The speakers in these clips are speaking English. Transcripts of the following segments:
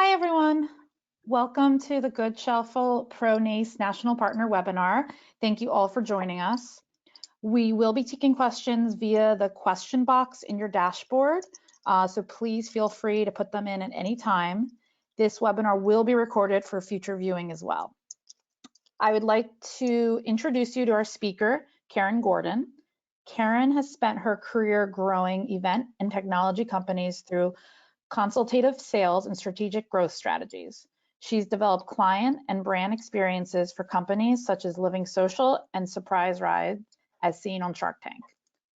Hi, everyone. Welcome to the Goodshuffle Pro NACE National Partner webinar. Thank you all for joining us. We will be taking questions via the question box in your dashboard, so please feel free to put them in at any time. This webinar will be recorded for future viewing as well. I would like to introduce you to our speaker, Karen Gordon. Karen has spent her career growing event and technology companies through consultative sales and strategic growth strategies. She's developed client and brand experiences for companies such as Living Social and Surprise Ride, as seen on Shark Tank.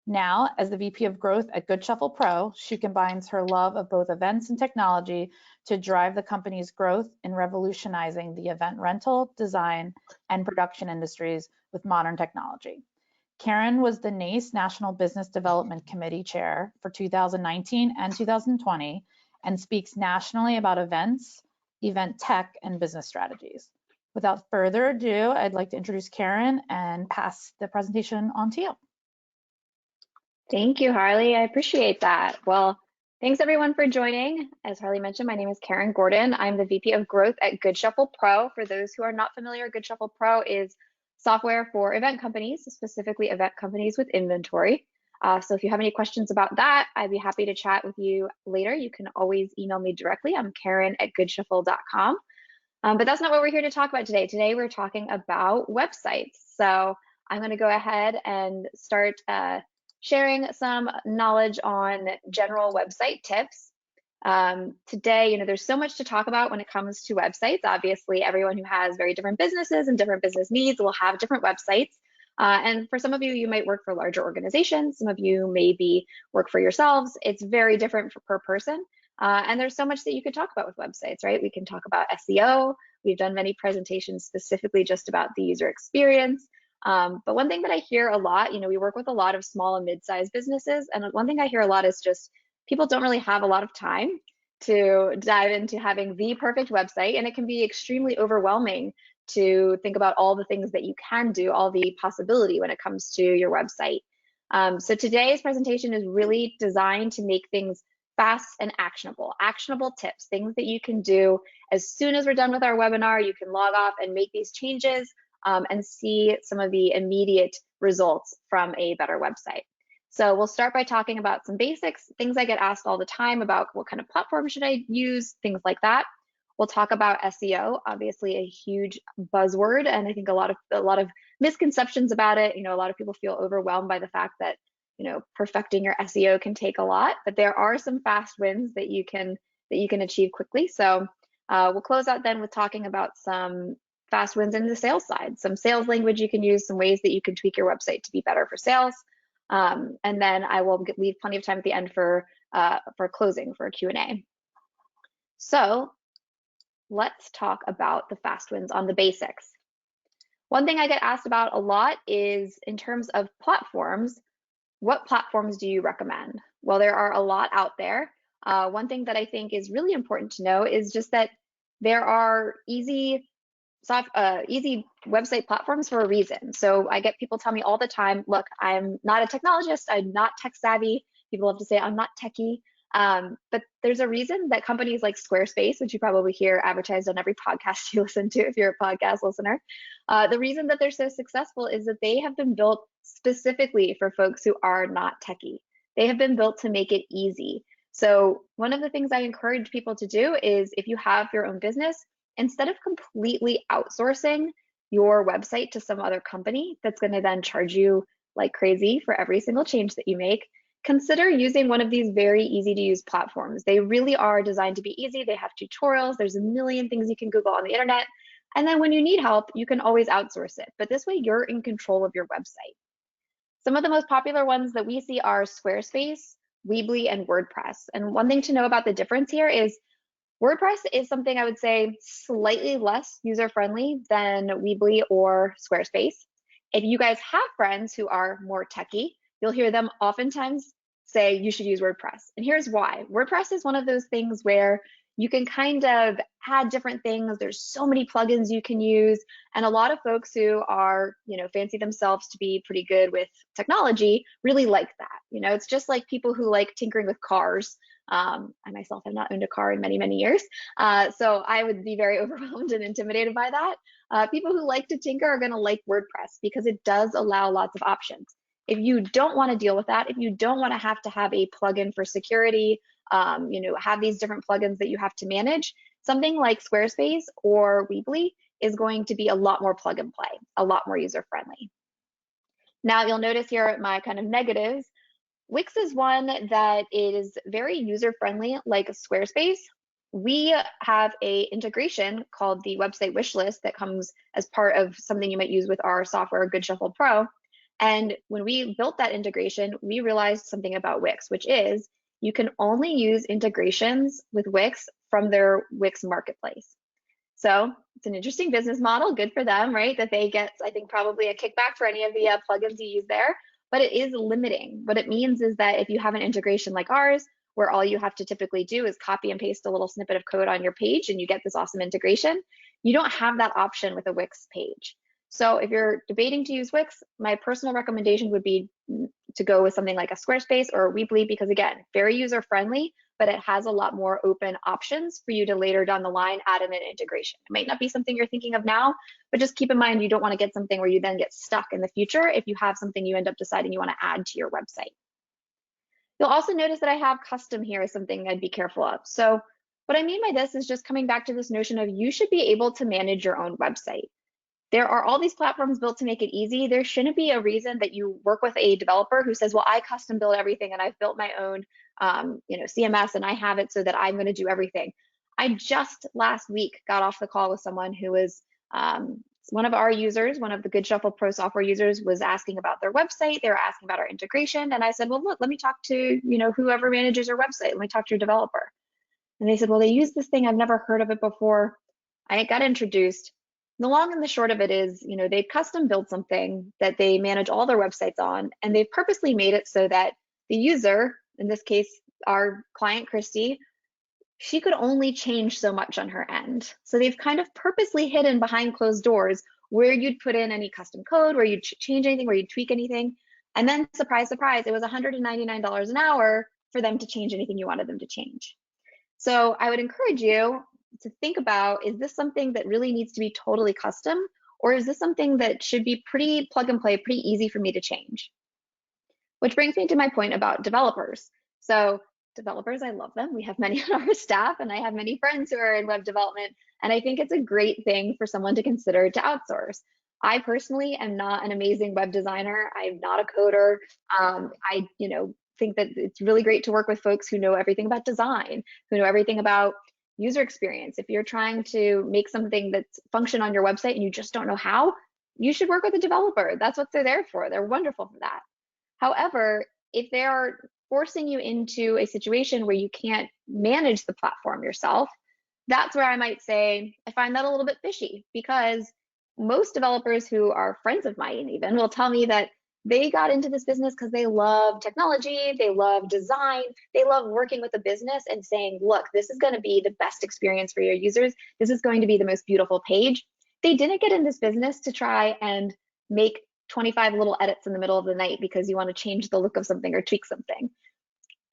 Now, as the VP of Growth at Goodshuffle Pro, she combines her love of both events and technology to drive the company's growth in revolutionizing the event rental, design, and production industries with modern technology. Karen was the NACE National Business Development Committee Chair for 2019 and 2020 and speaks nationally about events, event tech, and business strategies. Without further ado, I'd like to introduce Karen and pass the presentation on to you. Thank you, Harley. I appreciate that. Well, thanks everyone for joining. As Harley mentioned, my name is Karen Gordon. I'm the VP of Growth at Goodshuffle Pro. For those who are not familiar, Goodshuffle Pro is software for event companies, specifically event companies with inventory. So if you have any questions about that, I'd be happy to chat with you later. You can always email me directly. I'm Karen@goodshuffle.com. But that's not what we're here to talk about today. Today we're talking about websites. So I'm going to go ahead and start sharing some knowledge on general website tips. Today, there's so much to talk about when it comes to websites. Obviously, everyone who has very different businesses and different business needs will have different websites. And for some of you, you might work for larger organizations. Some of you maybe work for yourselves. It's very different per person. And there's so much that you could talk about with websites, right? We can talk about SEO. We've done many presentations specifically just about the user experience. But one thing that I hear a lot, we work with a lot of small and mid-sized businesses. And one thing I hear a lot is just people don't really have a lot of time to dive into having the perfect website. And it can be extremely overwhelming to think about all the things that you can do, all the possibility when it comes to your website. So today's presentation is really designed to make things fast and actionable tips, things that you can do as soon as we're done with our webinar. You can log off and make these changes and see some of the immediate results from a better website. So we'll start by talking about some basics, things I get asked all the time about what kind of platform should I use, things like that. We'll talk about SEO, obviously a huge buzzword, and I think a lot of misconceptions about it. A lot of people feel overwhelmed by the fact that perfecting your SEO can take a lot, but there are some fast wins that you can achieve quickly. So we'll close out then with talking about some fast wins in the sales side, some sales language you can use, some ways that you can tweak your website to be better for sales. And then I will leave plenty of time at the end for closing, for a Q&A. So let's talk about the fast wins on the basics. One thing I get asked about a lot is in terms of platforms, what platforms do you recommend? Well, there are a lot out there. One thing that I think is really important to know is just that there are easy website platforms for a reason. So I get people tell me all the time, look, I'm not a technologist, I'm not tech savvy. People love to say I'm not techie. But there's a reason that companies like Squarespace, which you probably hear advertised on every podcast you listen to if you're a podcast listener, the reason that they're so successful is that they have been built specifically for folks who are not techie. They have been built to make it easy. So one of the things I encourage people to do is if you have your own business, instead of completely outsourcing your website to some other company that's going to then charge you like crazy for every single change that you make, consider using one of these very easy to use platforms. They really are designed to be easy. They have tutorials. There's a million things you can Google on the internet. And then when you need help, you can always outsource it. But this way you're in control of your website. Some of the most popular ones that we see are Squarespace, Weebly, and WordPress. And one thing to know about the difference here is WordPress is something I would say slightly less user-friendly than Weebly or Squarespace. If you guys have friends who are more techie, you'll hear them oftentimes say you should use WordPress. And here's why. WordPress is one of those things where you can kind of add different things. There's so many plugins you can use. And a lot of folks who are, fancy themselves to be pretty good with technology really like that. It's just like people who like tinkering with cars. I myself have not owned a car in many, many years. So I would be very overwhelmed and intimidated by that. People who like to tinker are going to like WordPress because it does allow lots of options. If you don't want to deal with that, if you don't want to have a plugin for security, have these different plugins that you have to manage, something like Squarespace or Weebly is going to be a lot more plug and play, a lot more user friendly. Now you'll notice here my kind of negatives. Wix is one that is very user friendly, like Squarespace. We have a integration called the website Wishlist that comes as part of something you might use with our software, Goodshuffle Pro. And when we built that integration, we realized something about Wix, which is you can only use integrations with Wix from their Wix marketplace. So it's an interesting business model, good for them, right? That they get, I think, probably a kickback for any of the plugins you use there, but it is limiting. What it means is that if you have an integration like ours, where all you have to typically do is copy and paste a little snippet of code on your page and you get this awesome integration, you don't have that option with a Wix page. So if you're debating to use Wix, my personal recommendation would be to go with something like a Squarespace or a Weebly, because again, very user friendly, but it has a lot more open options for you to later down the line add in an integration. It might not be something you're thinking of now, but just keep in mind you don't want to get something where you then get stuck in the future if you have something you end up deciding you want to add to your website. You'll also notice that I have custom here as something I'd be careful of. So what I mean by this is just coming back to this notion of you should be able to manage your own website. There are all these platforms built to make it easy. There shouldn't be a reason that you work with a developer who says, well, I custom build everything and I've built my own CMS and I have it so that I'm going to do everything. I just last week got off the call with someone who was one of our users, one of the Goodshuffle Pro software users was asking about their website. They were asking about our integration. And I said, well, look, let me talk to whoever manages your website. Let me talk to your developer. And they said, well, they use this thing. I've never heard of it before. I got introduced. The long and the short of it is, they custom built something that they manage all their websites on, and they've purposely made it so that the user, in this case, our client, Christy, she could only change so much on her end. So they've kind of purposely hidden behind closed doors where you'd put in any custom code, where you'd change anything, where you'd tweak anything. And then surprise, surprise, it was $199 an hour for them to change anything you wanted them to change. So I would encourage you to think about, is this something that really needs to be totally custom, or is this something that should be pretty plug and play, pretty easy for me to change? Which brings me to my point about developers. So developers, I love them. We have many on our staff, and I have many friends who are in web development, and I think it's a great thing for someone to consider to outsource. I personally am not an amazing web designer. I'm not a coder. I think that it's really great to work with folks who know everything about design, who know everything about user experience. If you're trying to make something that's function on your website and you just don't know how, you should work with a developer. That's what they're there for. They're wonderful for that. However, if they are forcing you into a situation where you can't manage the platform yourself, that's where I might say I find that a little bit fishy, because most developers who are friends of mine even will tell me that they got into this business because they love technology, they love design, they love working with a business and saying, look, this is going to be the best experience for your users. This is going to be the most beautiful page. They didn't get in this business to try and make 25 little edits in the middle of the night because you want to change the look of something or tweak something.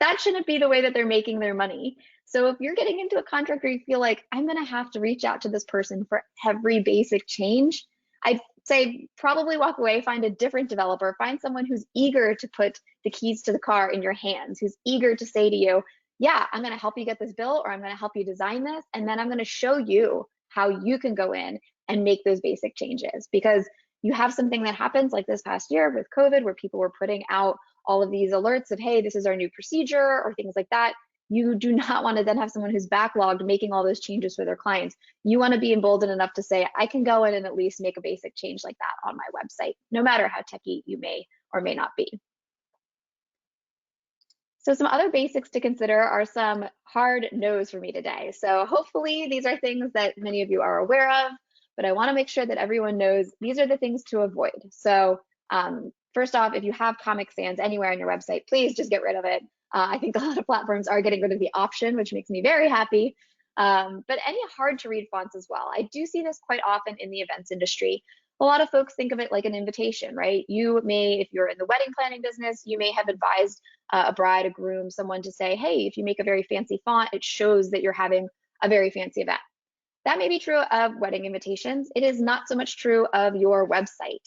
That shouldn't be the way that they're making their money. So if you're getting into a contract where you feel like I'm going to have to reach out to this person for every basic change, I'd say probably walk away, find a different developer, find someone who's eager to put the keys to the car in your hands, who's eager to say to you, yeah, I'm going to help you get this built, or I'm going to help you design this, and then I'm going to show you how you can go in and make those basic changes. Because you have something that happens like this past year with COVID, where people were putting out all of these alerts of, hey, this is our new procedure, or things like that. You do not want to then have someone who's backlogged making all those changes for their clients. You want to be emboldened enough to say, I can go in and at least make a basic change like that on my website, no matter how techy you may or may not be. So some other basics to consider are some hard no's for me today. So hopefully these are things that many of you are aware of, but I want to make sure that everyone knows these are the things to avoid. So first off, if you have Comic Sans anywhere on your website, please just get rid of it. I think a lot of platforms are getting rid of the option, which makes me very happy. But any hard to read fonts as well. I do see this quite often in the events industry. A lot of folks think of it like an invitation, right? You may, if you're in the wedding planning business, you may have advised a bride, a groom, someone to say, hey, if you make a very fancy font, it shows that you're having a very fancy event. That may be true of wedding invitations. It is not so much true of your website.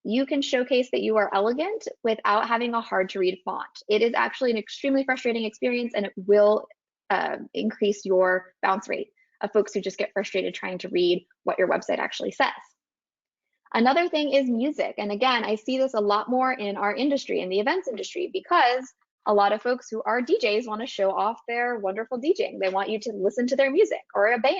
You can showcase that you are elegant without having a hard to read font. It is actually an extremely frustrating experience, and it will increase your bounce rate of folks who just get frustrated trying to read what your website actually says. Another thing is music. And again, I see this a lot more in our industry, in the events industry, because a lot of folks who are DJs want to show off their wonderful DJing. They want you to listen to their music or a band.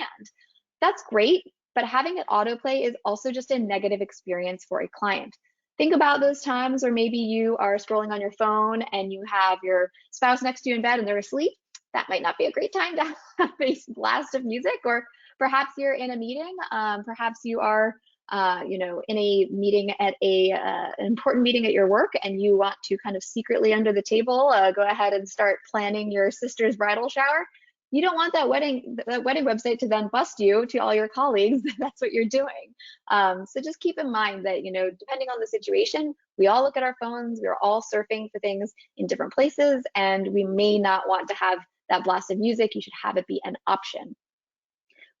That's great, but having it autoplay is also just a negative experience for a client. Think about those times where maybe you are scrolling on your phone and you have your spouse next to you in bed and they're asleep. That might not be a great time to have a blast of music, or perhaps you're in a meeting. Perhaps you are in a meeting at an important meeting at your work, and you want to kind of secretly under the table go ahead and start planning your sister's bridal shower. You don't want that wedding website to then bust you to all your colleagues that that's what you're doing. So just keep in mind that, depending on the situation, we all look at our phones, we're all surfing for things in different places, and we may not want to have that blast of music. You should have it be an option.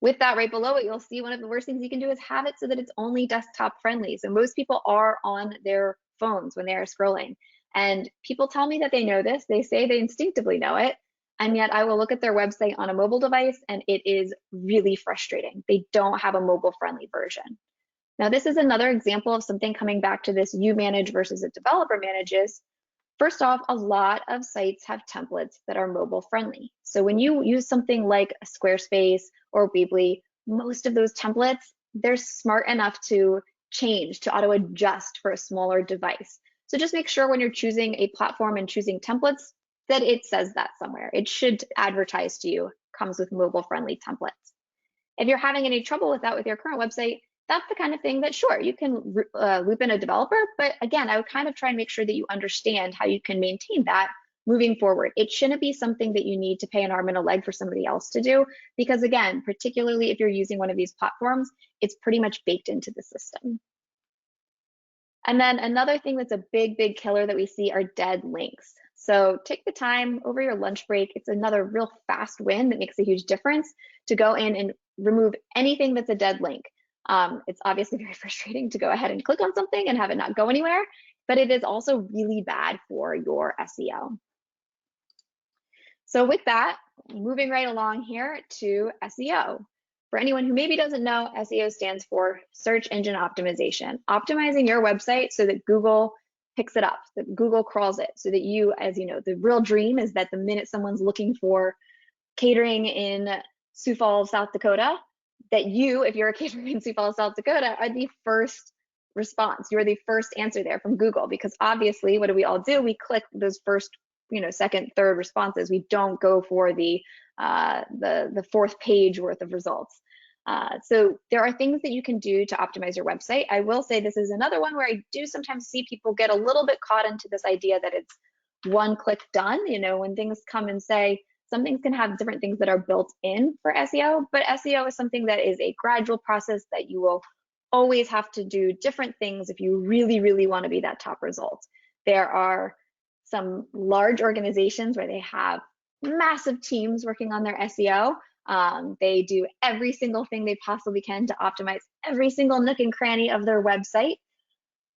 With that right below it, you'll see one of the worst things you can do is have it so that it's only desktop friendly. So most people are on their phones when they are scrolling. And people tell me that they know this. They say they instinctively know it. And yet I will look at their website on a mobile device and it is really frustrating. They don't have a mobile friendly version. Now, this is another example of something coming back to this you manage versus a developer manages. First off, a lot of sites have templates that are mobile friendly. So when you use something like Squarespace or Weebly, most of those templates, they're smart enough to change, to auto adjust for a smaller device. So just make sure when you're choosing a platform and choosing templates that it says that somewhere. It should advertise to you, comes with mobile friendly templates. If you're having any trouble with that with your current website, that's the kind of thing that, sure, you can loop in a developer, but again, I would kind of try and make sure that you understand how you can maintain that moving forward. It shouldn't be something that you need to pay an arm and a leg for somebody else to do, because again, particularly if you're using one of these platforms, it's pretty much baked into the system. And then another thing that's a big, big killer that we see are dead links. So take the time over your lunch break. It's another real fast win that makes a huge difference to go in and remove anything that's a dead link. It's obviously very frustrating to go ahead and click on something and have it not go anywhere, but it is also really bad for your SEO. So with that, moving right along here to SEO. For anyone who maybe doesn't know, SEO stands for search engine optimization, optimizing your website so that Google picks it up, that Google crawls it, so that you, as you know, the real dream is that the minute someone's looking for catering in Sioux Falls, South Dakota, that you, if you're a catering in Sioux Falls, South Dakota, are the first response. You're the first answer there from Google, because obviously, what do we all do? We click those first, second, third responses. We don't go for the fourth page worth of results. So there are things that you can do to optimize your website. I will say this is another one where I do sometimes see people get a little bit caught into this idea that it's one click done. When things come and say, some things can have different things that are built in for SEO, but SEO is something that is a gradual process that you will always have to do different things if you really, really want to be that top result. There are some large organizations where they have massive teams working on their SEO. They do every single thing they possibly can to optimize every single nook and cranny of their website.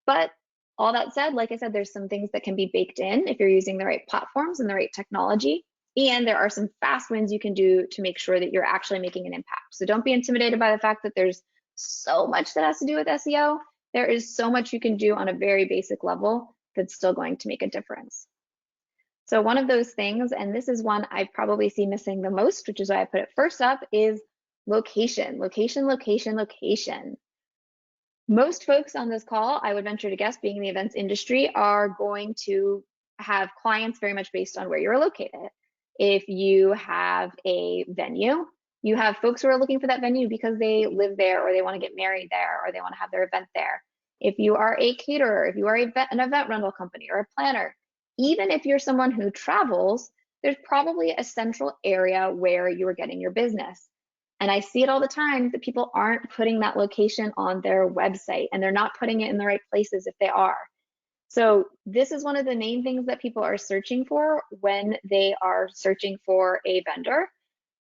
But all that said, like I said, there's some things that can be baked in if you're using the right platforms and the right technology. And there are some fast wins you can do to make sure that you're actually making an impact. So don't be intimidated by the fact that there's so much that has to do with SEO. There is so much you can do on a very basic level that's still going to make a difference. So one of those things, and this is one I probably see missing the most, which is why I put it first up, is location, location, location, location. Most folks on this call, I would venture to guess, being in the events industry, are going to have clients very much based on where you're located. If you have a venue, you have folks who are looking for that venue because they live there, or they want to get married there, or they want to have their event there. If you are a caterer, if you are an event rental company or a planner, even if you're someone who travels, there's probably a central area where you are getting your business. And I see it all the time that people aren't putting that location on their website, and they're not putting it in the right places if they are. So this is one of the main things that people are searching for when they are searching for a vendor.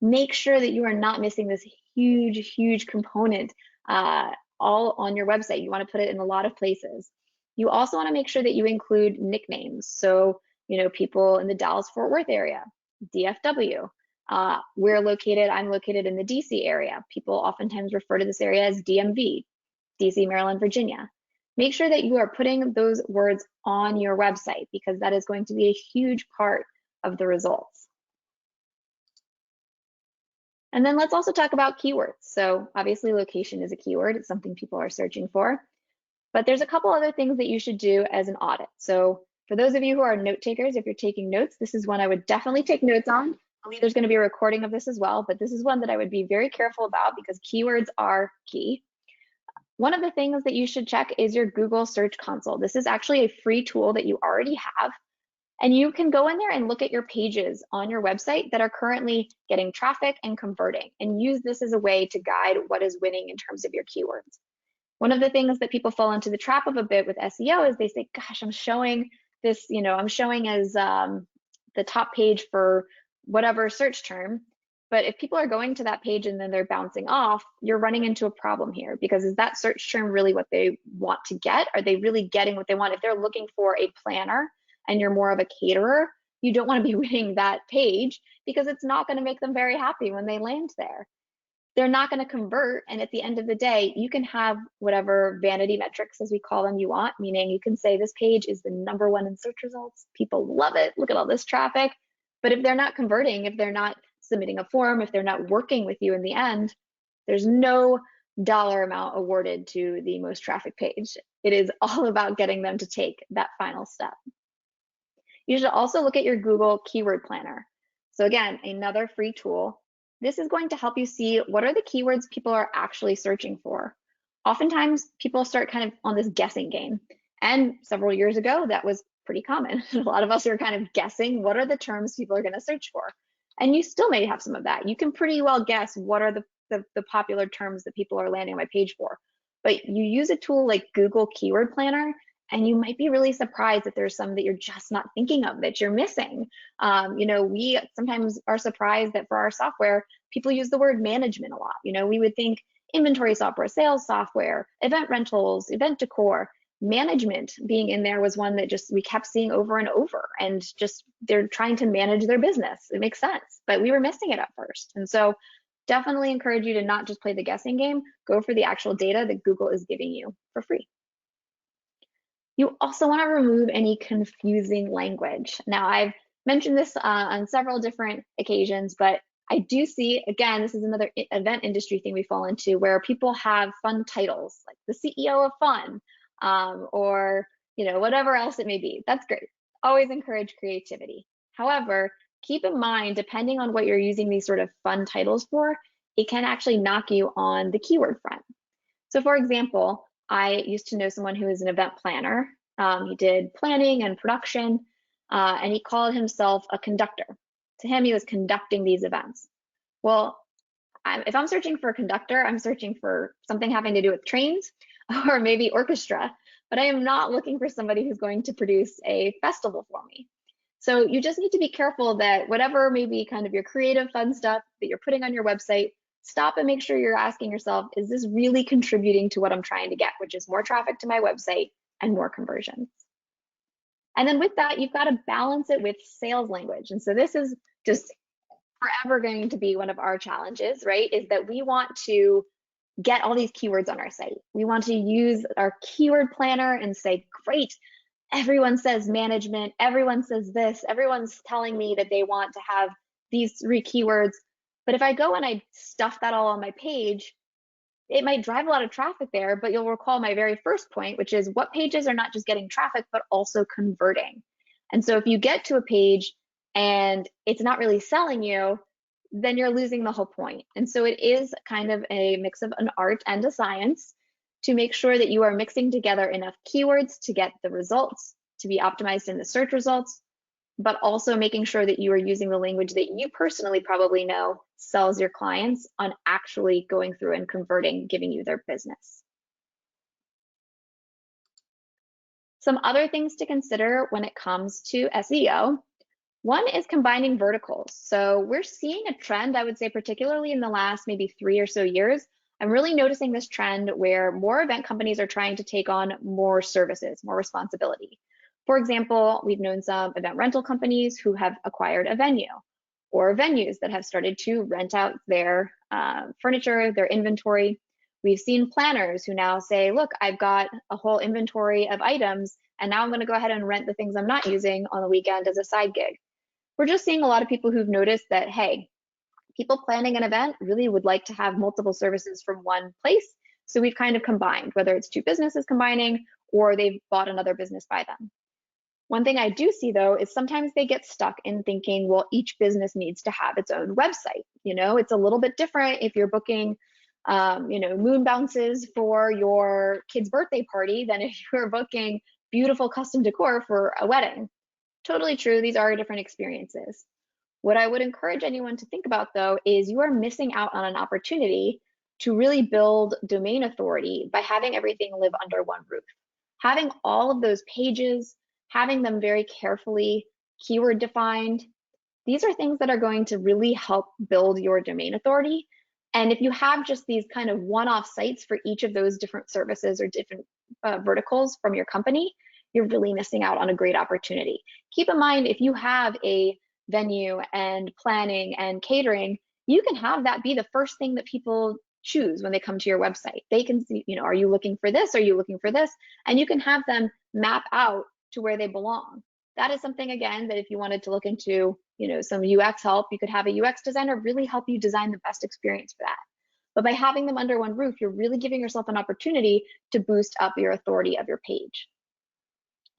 Make sure that you are not missing this huge, huge component all on your website. You want to put it in a lot of places. You also want to make sure that you include nicknames. So, people in the Dallas-Fort Worth area, DFW. I'm located in the DC area. People oftentimes refer to this area as DMV, DC, Maryland, Virginia. Make sure that you are putting those words on your website, because that is going to be a huge part of the results. And then let's also talk about keywords. So obviously location is a keyword. It's something people are searching for. But there's a couple other things that you should do as an audit. So for those of you who are note takers, if you're taking notes, this is one I would definitely take notes on. I believe there's going to be a recording of this as well, but this is one that I would be very careful about because keywords are key. One of the things that you should check is your Google Search Console. This is actually a free tool that you already have, and you can go in there and look at your pages on your website that are currently getting traffic and converting, and use this as a way to guide what is winning in terms of your keywords. One of the things that people fall into the trap of a bit with SEO is they say, gosh, I'm showing this, I'm showing as the top page for whatever search term. But if people are going to that page and then they're bouncing off, you're running into a problem here, because is that search term really what they want to get? Are they really getting what they want? If they're looking for a planner and you're more of a caterer, you don't want to be winning that page, because it's not going to make them very happy when they land there. They're not going to convert. And at the end of the day, you can have whatever vanity metrics, as we call them, you want, meaning you can say this page is the #1 in search results. People love it. Look at all this traffic. But if they're not converting, if they're not submitting a form, if they're not working with you in the end, there's no dollar amount awarded to the most traffic page. It is all about getting them to take that final step. You should also look at your Google Keyword Planner. So again, another free tool. This is going to help you see what are the keywords people are actually searching for. Oftentimes, people start kind of on this guessing game. And several years ago, that was pretty common. A lot of us are kind of guessing what are the terms people are going to search for. And you still may have some of that. You can pretty well guess what are the popular terms that people are landing on my page for. But you use a tool like Google Keyword Planner, and you might be really surprised that there's some that you're just not thinking of, that you're missing. We sometimes are surprised that for our software, people use the word management a lot. We would think inventory software, sales software, event rentals, event decor. Management being in there was one that just we kept seeing over and over, and just they're trying to manage their business. It makes sense, but we were missing it at first. And so definitely encourage you to not just play the guessing game, go for the actual data that Google is giving you for free. You also want to remove any confusing language. Now, I've mentioned this on several different occasions, but I do see, again, this is another event industry thing we fall into, where people have fun titles, like the CEO of fun, or whatever else it may be. That's great. Always encourage creativity. However, keep in mind, depending on what you're using these sort of fun titles for, it can actually knock you on the keyword front. So for example, I used to know someone who is an event planner. He did planning and production, and he called himself a conductor. To him, he was conducting these events. Well, if I'm searching for a conductor, I'm searching for something having to do with trains or maybe orchestra, but I am not looking for somebody who's going to produce a festival for me. So you just need to be careful that whatever may be kind of your creative fun stuff that you're putting on your website, stop and make sure you're asking yourself, is this really contributing to what I'm trying to get, which is more traffic to my website and more conversions? And then with that, you've got to balance it with sales language. And so this is just forever going to be one of our challenges, right? Is that we want to get all these keywords on our site. We want to use our keyword planner and say, great, everyone says management, everyone says this, everyone's telling me that they want to have these 3 keywords. But if I go and I stuff that all on my page, it might drive a lot of traffic there, but you'll recall my very first point, which is what pages are not just getting traffic, but also converting. And so if you get to a page and it's not really selling you, then you're losing the whole point. And so it is kind of a mix of an art and a science to make sure that you are mixing together enough keywords to get the results, to be optimized in the search results, but also making sure that you are using the language that you personally probably know sells your clients on actually going through and converting, giving you their business. Some other things to consider when it comes to SEO. One is combining verticals. So we're seeing a trend, I would say, particularly in the last maybe 3 or so years. I'm really noticing this trend where more event companies are trying to take on more services, more responsibility. For example, we've known some event rental companies who have acquired a venue, or venues that have started to rent out their furniture, their inventory. We've seen planners who now say, look, I've got a whole inventory of items, and now I'm going to go ahead and rent the things I'm not using on the weekend as a side gig. We're just seeing a lot of people who've noticed that, hey, people planning an event really would like to have multiple services from one place. So we've kind of combined, whether it's two businesses combining or they've bought another business by them. One thing I do see though is sometimes they get stuck in thinking, well, each business needs to have its own website. You know, it's a little bit different if you're booking, moon bounces for your kid's birthday party than if you're booking beautiful custom decor for a wedding. Totally true, these are different experiences. What I would encourage anyone to think about though is you are missing out on an opportunity to really build domain authority by having everything live under one roof. Having all of those pages, having them very carefully keyword defined, these are things that are going to really help build your domain authority. And if you have just these kind of one-off sites for each of those different services or different verticals from your company, you're really missing out on a great opportunity. Keep in mind, if you have a venue and planning and catering, you can have that be the first thing that people choose when they come to your website. They can see, you know, are you looking for this? Are you looking for this? And you can have them map out to where they belong. That is something, again, that if you wanted to look into, you know, some UX help, you could have a UX designer really help you design the best experience for that. But by having them under one roof, you're really giving yourself an opportunity to boost up your authority of your page.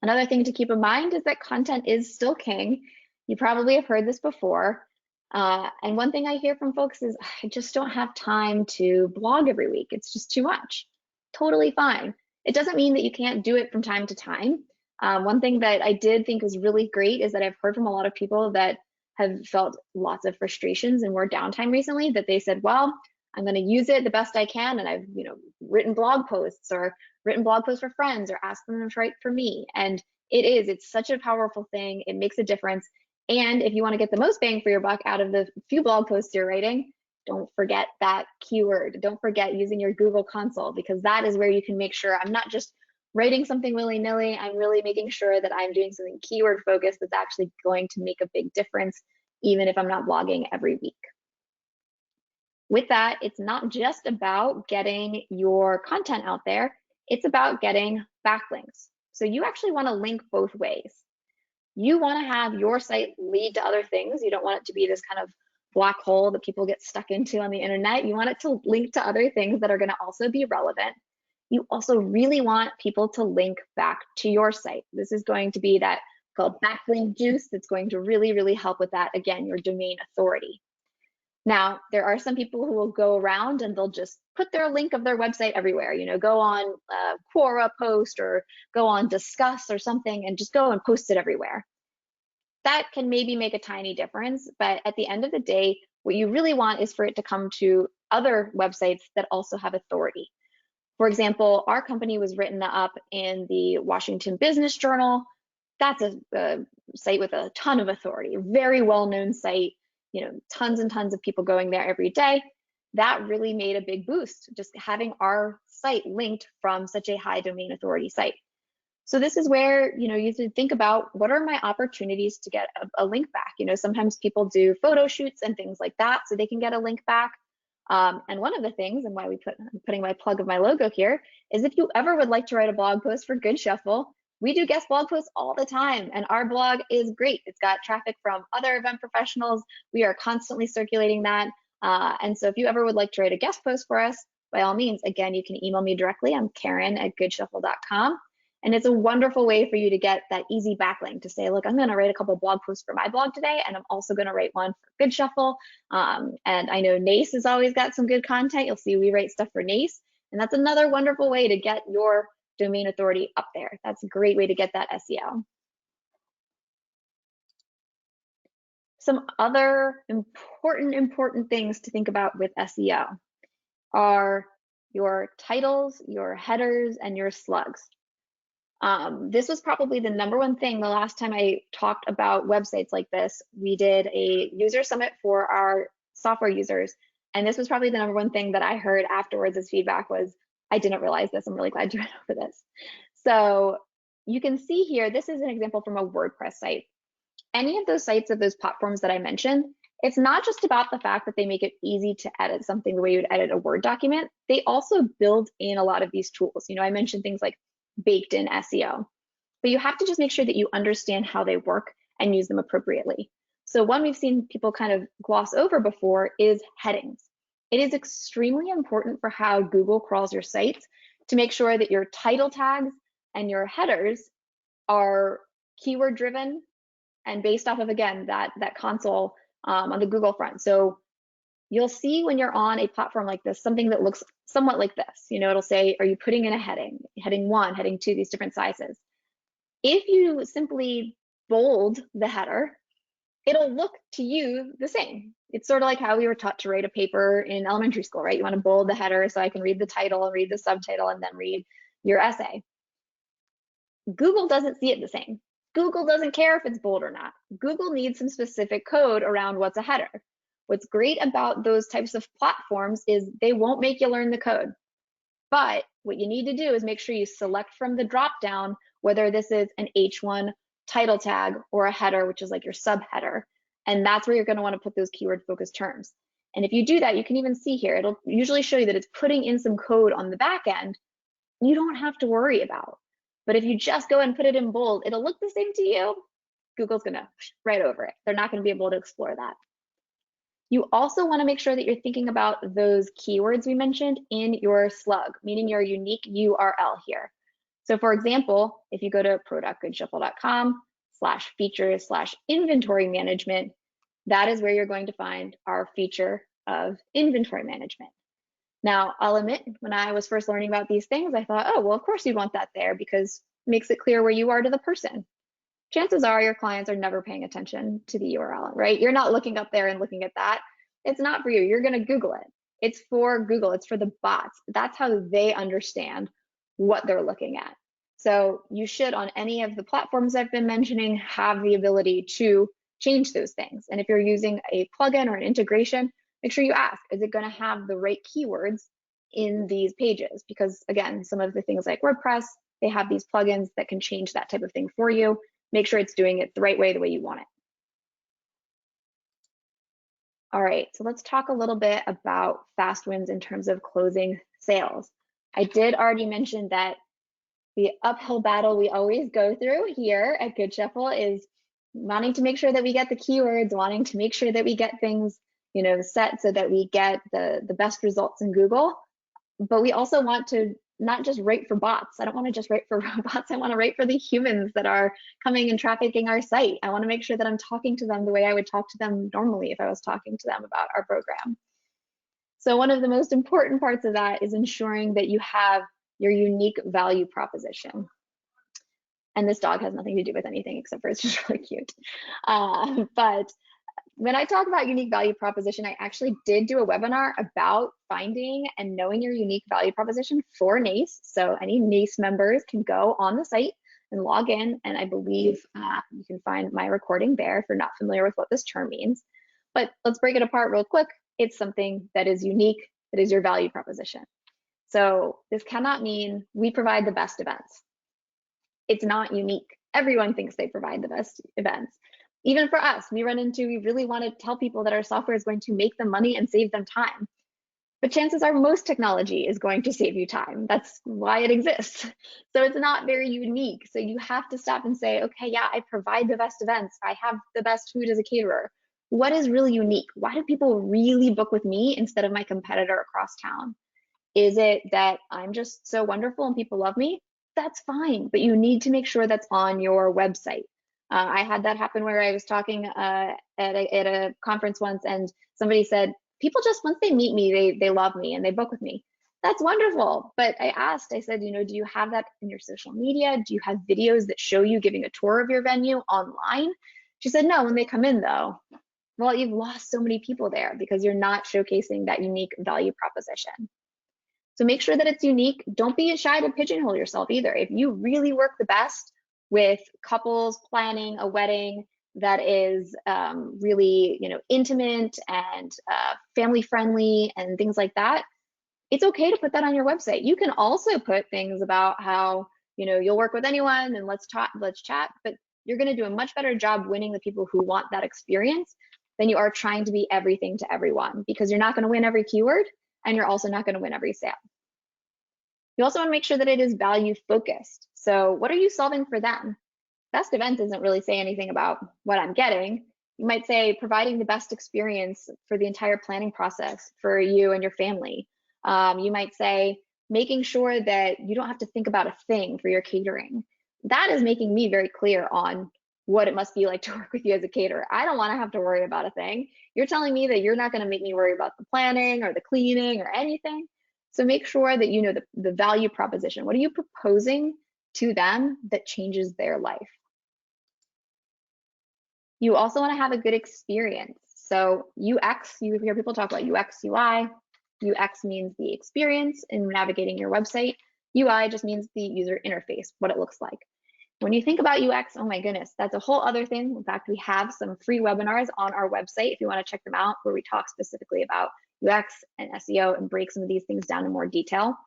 Another thing to keep in mind is that content is still king. You probably have heard this before. And one thing I hear from folks is, I just don't have time to blog every week. It's just too much. Totally fine. It doesn't mean that you can't do it from time to time. One thing that I did think was really great is that I've heard from a lot of people that have felt lots of frustrations and more downtime recently, that they said, well, I'm going to use it the best I can. And I've, written blog posts or written blog posts for friends or asked them to write for me. And it's such a powerful thing. It makes a difference. And if you want to get the most bang for your buck out of the few blog posts you're writing, don't forget that keyword. Don't forget using your Google console, because that is where you can make sure I'm not just writing something willy-nilly. I'm really making sure that I'm doing something keyword focused that's actually going to make a big difference, even if I'm not blogging every week. With that, it's not just about getting your content out there, it's about getting backlinks. So you actually want to link both ways. You want to have your site lead to other things. You don't want it to be this kind of black hole that people get stuck into on the internet. You want it to link to other things that are going to also be relevant. You also really want people to link back to your site. This is going to be that called backlink juice that's going to really, really help with that, again, your domain authority. Now, there are some people who will go around and they'll just put their link of their website everywhere, go on a Quora post or go on Discuss or something and just go and post it everywhere. That can maybe make a tiny difference, but at the end of the day, what you really want is for it to come to other websites that also have authority. For example, our company was written up in the Washington Business Journal. That's a site with a ton of authority, a very well-known site, tons and tons of people going there every day. That really made a big boost, just having our site linked from such a high domain authority site. So this is where, you should think about, what are my opportunities to get a link back? Sometimes people do photo shoots and things like that so they can get a link back. And one of the things, and why I'm putting my plug of my logo here, is if you ever would like to write a blog post for Goodshuffle, we do guest blog posts all the time, and our blog is great. It's got traffic from other event professionals. We are constantly circulating that. And so if you ever would like to write a guest post for us, by all means, again, you can email me directly. I'm Karen@goodshuffle.com. And it's a wonderful way for you to get that easy backlink to say, look, I'm going to write a couple blog posts for my blog today, and I'm also going to write one for Goodshuffle. And I know NACE has always got some good content. You'll see we write stuff for NACE, and that's another wonderful way to get your domain authority up there. That's a great way to get that SEO. Some other important things to think about with SEO are your titles, your headers, and your slugs. This was probably the #1 thing the last time I talked about websites like this. We did a user summit for our software users, and this was probably the #1 thing that I heard afterwards as feedback was, I didn't realize this. I'm really glad you went over this. So you can see here, this is an example from a WordPress site. Any of those sites of those platforms that I mentioned, it's not just about the fact that they make it easy to edit something the way you would edit a Word document. They also build in a lot of these tools. I mentioned things like baked in SEO, but you have to just make sure that you understand how they work and use them appropriately. So one we've seen people kind of gloss over before is headings. It is extremely important for how Google crawls your sites to make sure that your title tags and your headers are keyword driven and based off of, again, that console on the Google front. So you'll see when you're on a platform like this, something that looks somewhat like this. It'll say, are you putting in a heading 1, heading 2, these different sizes. If you simply bold the header, it'll look to you the same. It's sort of like how we were taught to write a paper in elementary school, right? You want to bold the header so I can read the title and read the subtitle and then read your essay. Google doesn't see it the same. Google doesn't care if it's bold or not. Google needs some specific code around what's a header. What's great about those types of platforms is they won't make you learn the code. But what you need to do is make sure you select from the dropdown whether this is an H1 title tag or a header, which is like your subheader. And that's where you're going to want to put those keyword focused terms. And if you do that, you can even see here, it'll usually show you that it's putting in some code on the back end you don't have to worry about. But if you just go and put it in bold, it'll look the same to you. Google's going to right over it. They're not going to be able to explore that. You also want to make sure that you're thinking about those keywords we mentioned in your slug, meaning your unique URL here. So for example, if you go to pro.goodshuffle.com/features/inventory management, that is where you're going to find our feature of inventory management. Now, I'll admit, when I was first learning about these things, I thought, oh, well, of course you'd want that there because it makes it clear where you are to the person. Chances are your clients are never paying attention to the URL, right? You're not looking up there and looking at that. It's not for you. You're going to Google it. It's for Google. It's for the bots. That's how they understand what they're looking at. So you should, on any of the platforms I've been mentioning, have the ability to change those things. And if you're using a plugin or an integration, make sure you ask, is it going to have the right keywords in these pages? Because again, some of the things like WordPress, they have these plugins that can change that type of thing for you. Make sure it's doing it the right way, the way you want it. All right, so let's talk a little bit about fast wins in terms of closing sales. I did already mention that the uphill battle we always go through here at Goodshuffle is wanting to make sure that we get the keywords, wanting to make sure that we get things set so that we get the best results in Google. But we also want to not just rate for bots. I don't want to just rate for robots. I want to rate for the humans that are coming and trafficking our site. I want to make sure that I'm talking to them the way I would talk to them normally if I was talking to them about our program. So one of the most important parts of that is ensuring that you have your unique value proposition. And this dog has nothing to do with anything except for it's just really cute. But when I talk about unique value proposition, I actually did do a webinar about finding and knowing your unique value proposition for NACE. So any NACE members can go on the site and log in, and I believe you can find my recording there if you're not familiar with what this term means. But let's break it apart real quick. It's something that is unique, that is your value proposition. So this cannot mean we provide the best events. It's not unique. Everyone thinks they provide the best events. Even for us, we really want to tell people that our software is going to make them money and save them time. But chances are most technology is going to save you time. That's why it exists. So it's not very unique. So you have to stop and say, okay, yeah, I provide the best events. I have the best food as a caterer. What is really unique? Why do people really book with me instead of my competitor across town? Is it that I'm just so wonderful and people love me? That's fine, but you need to make sure that's on your website. I had that happen where I was talking at a conference once and somebody said, people just, once they meet me, they love me and they book with me. That's wonderful. But I said, do you have that in your social media? Do you have videos that show you giving a tour of your venue online? She said, no, when they come in though. Well, you've lost so many people there because you're not showcasing that unique value proposition. So make sure that it's unique. Don't be shy to pigeonhole yourself either. If you really work the best with couples planning a wedding that is really, intimate and family friendly and things like that, it's okay to put that on your website. You can also put things about how, you'll work with anyone and let's chat, but you're going to do a much better job winning the people who want that experience than you are trying to be everything to everyone, because you're not going to win every keyword and you're also not going to win every sale. You also want to make sure that it is value focused. So what are you solving for them? Best event doesn't really say anything about what I'm getting. You might say providing the best experience for the entire planning process for you and your family. You might say making sure that you don't have to think about a thing for your catering. That is making me very clear on what it must be like to work with you as a caterer. I don't want to have to worry about a thing. You're telling me that you're not going to make me worry about the planning or the cleaning or anything. So make sure that you know the value proposition. What are you proposing to them that changes their life? You also want to have a good experience. So UX, you hear people talk about UX, UI. UX means the experience in navigating your website. UI just means the user interface, what it looks like. When you think about UX, oh my goodness, that's a whole other thing. In fact, we have some free webinars on our website if you want to check them out, where we talk specifically about UX and SEO and break some of these things down in more detail.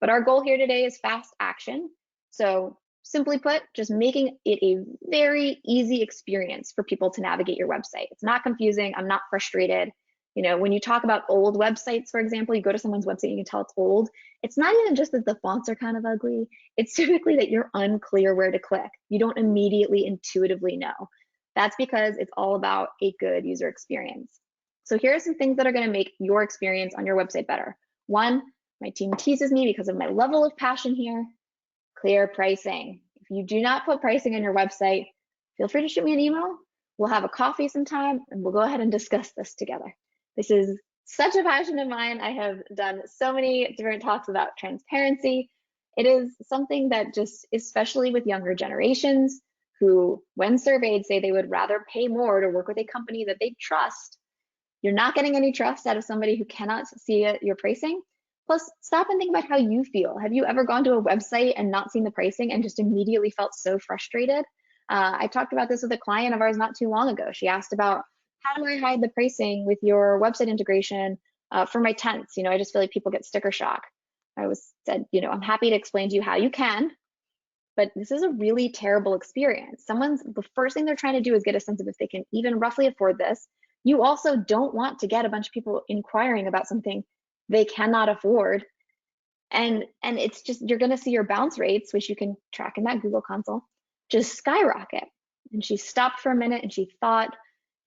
But our goal here today is fast action. So simply put, just making it a very easy experience for people to navigate your website. It's not confusing. I'm not frustrated. When you talk about old websites, for example, you go to someone's website, you can tell it's old. It's not even just that the fonts are kind of ugly. It's typically that you're unclear where to click. You don't immediately intuitively know. That's because it's all about a good user experience. So here are some things that are going to make your experience on your website better. One, my team teases me because of my level of passion here. Clear pricing. If you do not put pricing on your website, feel free to shoot me an email. We'll have a coffee sometime and we'll go ahead and discuss this together. This is such a passion of mine. I have done so many different talks about transparency. It is something that just, especially with younger generations who, when surveyed, say they would rather pay more to work with a company that they trust. You're not getting any trust out of somebody who cannot see your pricing. Plus, stop and think about how you feel. Have you ever gone to a website and not seen the pricing and just immediately felt so frustrated? I talked about this with a client of ours not too long ago. She asked about, how do I hide the pricing with your website integration for my tents? I just feel like people get sticker shock. I said, I'm happy to explain to you how you can, but this is a really terrible experience. The first thing they're trying to do is get a sense of if they can even roughly afford this. You also don't want to get a bunch of people inquiring about something they cannot afford. And it's just, you're going to see your bounce rates, which you can track in that Google console, just skyrocket. And she stopped for a minute and she thought,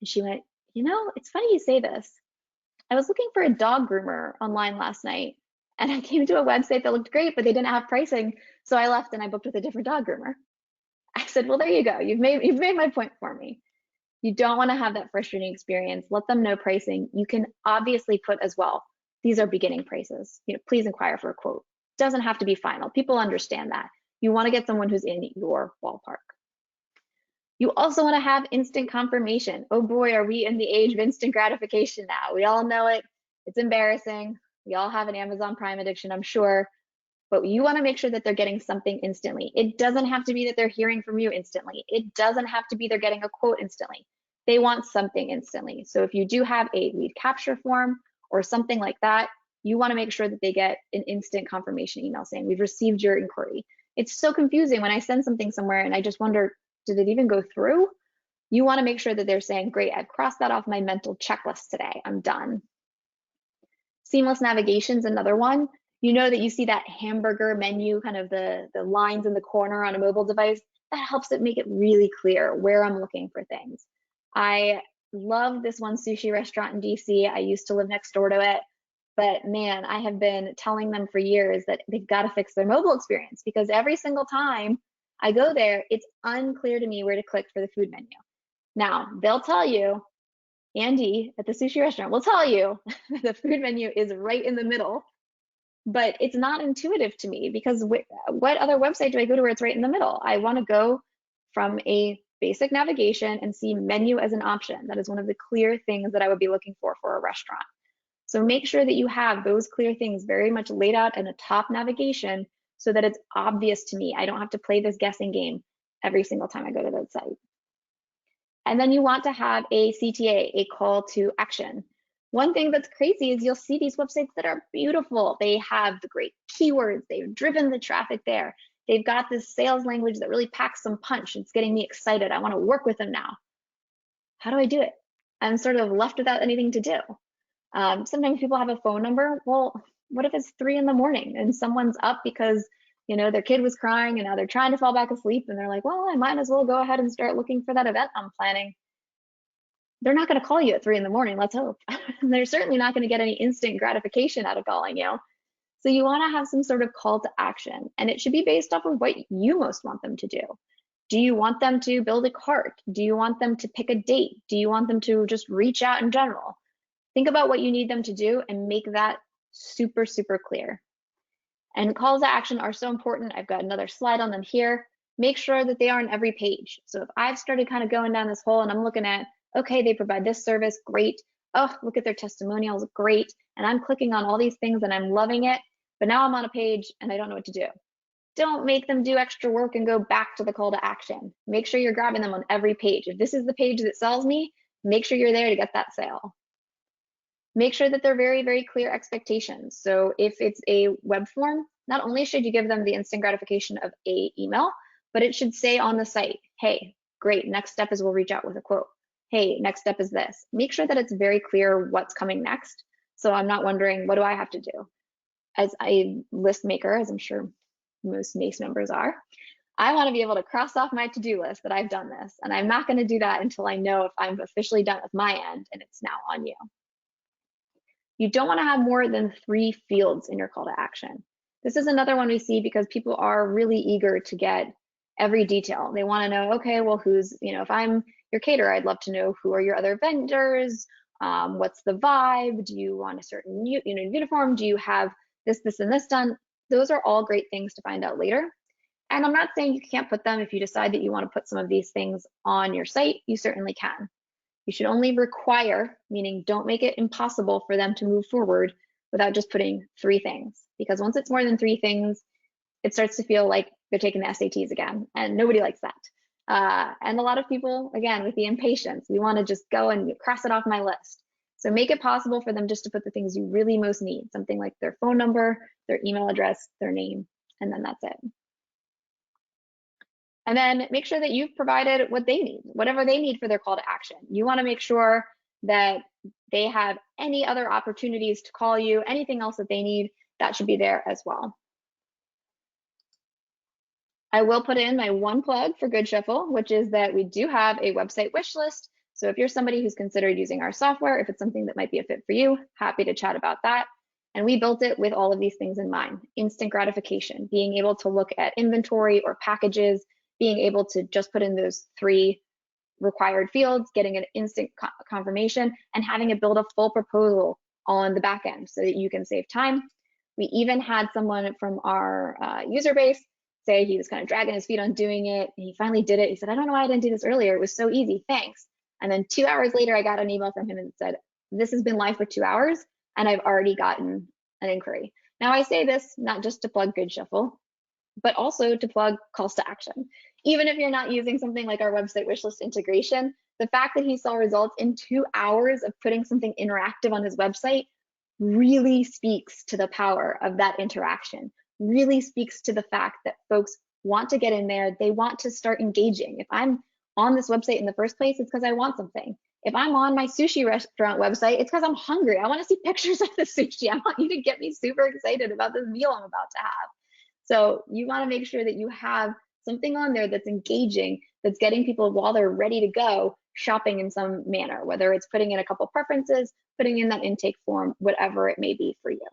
and she went, it's funny you say this. I was looking for a dog groomer online last night and I came to a website that looked great, but they didn't have pricing. So I left and I booked with a different dog groomer. I said, well, there you go. You've made my point for me. You don't want to have that frustrating experience. Let them know pricing. You can obviously put as well, these are beginning prices. Please inquire for a quote. Doesn't have to be final. People understand that. You want to get someone who's in your ballpark. You also want to have instant confirmation. Oh boy, are we in the age of instant gratification now? We all know it. It's embarrassing. We all have an Amazon Prime addiction, I'm sure. But you want to make sure that they're getting something instantly. It doesn't have to be that they're hearing from you instantly. It doesn't have to be they're getting a quote instantly. They want something instantly. So if you do have a lead capture form or something like that, you want to make sure that they get an instant confirmation email saying, we've received your inquiry. It's so confusing when I send something somewhere and I just wonder, did it even go through? You want to make sure that they're saying, great, I've crossed that off my mental checklist today. I'm done. Seamless navigation is another one. That you see that hamburger menu, kind of the lines in the corner on a mobile device. That helps it make it really clear where I'm looking for things. I love this one sushi restaurant in DC. I used to live next door to it. But man, I have been telling them for years that they've got to fix their mobile experience, because every single time I go there, it's unclear to me where to click for the food menu. Now, they'll tell you, Andy at the sushi restaurant will tell you the food menu is right in the middle, but it's not intuitive to me, because what other website do I go to where it's right in the middle? I want to go from a basic navigation and see menu as an option. That is one of the clear things that I would be looking for a restaurant. So make sure that you have those clear things very much laid out in a top navigation so that it's obvious to me. I don't have to play this guessing game every single time I go to that site. And then you want to have a CTA, a call to action. One thing that's crazy is you'll see these websites that are beautiful. They have the great keywords. They've driven the traffic there. They've got this sales language that really packs some punch. It's getting me excited. I want to work with them now. How do I do it? I'm sort of left without anything to do. Sometimes people have a phone number. Well, what if it's 3 in the morning and someone's up because their kid was crying and now they're trying to fall back asleep and they're like, well, I might as well go ahead and start looking for that event I'm planning. They're not going to call you at 3 in the morning, let's hope. They're certainly not going to get any instant gratification out of calling you. So you want to have some sort of call to action, and it should be based off of what you most want them to do. Do you want them to build a cart? Do you want them to pick a date? Do you want them to just reach out in general? Think about what you need them to do and make that super, super clear. And calls to action are so important. I've got another slide on them here. Make sure that they are on every page. So if I've started kind of going down this hole and I'm looking at, okay, they provide this service, great. Oh, look at their testimonials, great. And I'm clicking on all these things and I'm loving it, but now I'm on a page and I don't know what to do. Don't make them do extra work and go back to the call to action. Make sure you're grabbing them on every page. If this is the page that sells me, make sure you're there to get that sale. Make sure that they're very, very clear expectations. So if it's a web form, not only should you give them the instant gratification of an email, but it should say on the site, hey, great, next step is we'll reach out with a quote. Hey, next step is this. Make sure that it's very clear what's coming next. So I'm not wondering, what do I have to do? As a list maker, as I'm sure most MACE members are, I want to be able to cross off my to-do list that I've done this. And I'm not going to do that until I know if I'm officially done with my end and it's now on you. You don't want to have more than 3 fields in your call to action. This is another one we see because people are really eager to get every detail. They want to know, okay, well, who's, if I'm your caterer, I'd love to know who are your other vendors, what's the vibe, do you want a certain uniform, do you have this, and this done? Those are all great things to find out later. And I'm not saying you can't put them. If you decide that you want to put some of these things on your site, you certainly can. You should only require, meaning don't make it impossible for them to move forward without just putting 3 things. Because once it's more than 3 things, it starts to feel like they're taking the SATs again, and nobody likes that. And a lot of people, again, with the impatience, we want to just go and cross it off my list. So make it possible for them just to put the things you really most need, something like their phone number, their email address, their name, and then that's it. And then make sure that you've provided what they need, whatever they need for their call to action. You want to make sure that they have any other opportunities to call you, anything else that they need, that should be there as well. I will put in my one plug for Goodshuffle, which is that we do have a website wish list. So if you're somebody who's considered using our software, if it's something that might be a fit for you, happy to chat about that. And we built it with all of these things in mind. Instant gratification, being able to look at inventory or packages, being able to just put in those 3 required fields, getting an instant confirmation, and having it build a full proposal on the back end so that you can save time. We even had someone from our user base say he was kind of dragging his feet on doing it, and he finally did it. He said, I don't know why I didn't do this earlier. It was so easy, thanks. And then 2 hours later, I got an email from him and said, this has been live for 2 hours, and I've already gotten an inquiry. Now I say this not just to plug Goodshuffle, but also to plug calls to action. Even if you're not using something like our website wishlist integration, the fact that he saw results in 2 hours of putting something interactive on his website really speaks to the power of that interaction, really speaks to the fact that folks want to get in there, they want to start engaging. If I'm on this website in the first place, it's because I want something. If I'm on my sushi restaurant website, it's because I'm hungry. I want to see pictures of the sushi. I want you to get me super excited about this meal I'm about to have. So you want to make sure that you have something on there that's engaging, that's getting people while they're ready to go shopping in some manner, whether it's putting in a couple preferences, putting in that intake form, whatever it may be for you.